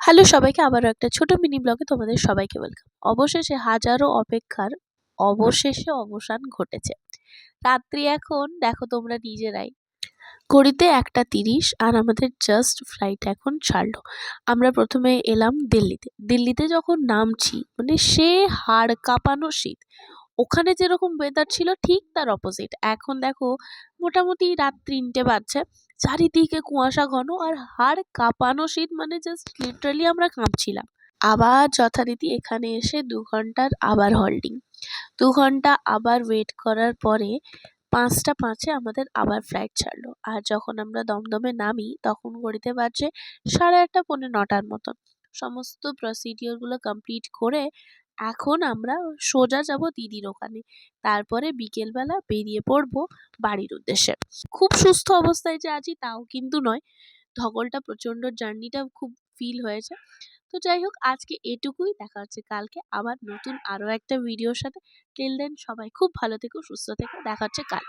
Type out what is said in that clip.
Hello সবাইকে আবারও একটা ছোট মিনি ব্লগে তোমাদের সবাইকে ওয়েলকাম। অবশেষে হাজারো অপেক্ষার অবশেষে অবসান ঘটেছে। রাত্রি এখন দেখো তোমরা নিজেরাই। ঘড়িতে 1:30 আর আমাদের জাস্ট ফ্লাইট এখন ছাড়লো। আমরা প্রথমে এলাম দিল্লিতে। দিল্লিতে যখন নামছি মানে সে হাড় কাঁপানো শীত। ওখানে যেরকম ওয়েদার ছিল ঠিক তার অপোজিট। এখন দেখো মোটামুটি রাত 3টে বাজছে। চারিদিকে কুয়াশা ঘন আর হাড় কাঁপানো শীত, মানে জাস্ট লিটারালি আমরা কাঁপছিলাম। আবার যথারীতি এখানে এসে 2 ঘন্টার আবার হল্ডিং। 2 ঘন্টা আবার ওয়েট করার পরে 5টা 5-এ আমাদের আবার ফ্লাইট ছাড়লো। আর যখন আমরা দমদমে নামি তখন ঘড়িতে বাজছে 8:30 পৌনে 9টার মতন। সমস্ত প্রসিডিওরগুলো কমপ্লিট করে এখন আমরা সোজা যাব দিদির ওখানে। তারপরে বিকেলবেলা বেরিয়ে পড়বো বাড়ির উদ্দেশ্যে। খুব সুস্থ অবস্থায় যে আছি তাও কিন্তু নয়, ধকলটা প্রচণ্ড, জার্নিটা খুব ফিল হয়েছে। তো যাই হোক, আজকে এটুকুই। দেখা হচ্ছে কালকে আবার নতুন আরও একটা ভিডিওর সাথে। টিল দেন সবাই খুব ভালো থেকো, সুস্থ থেকো। দেখা হচ্ছে কাল।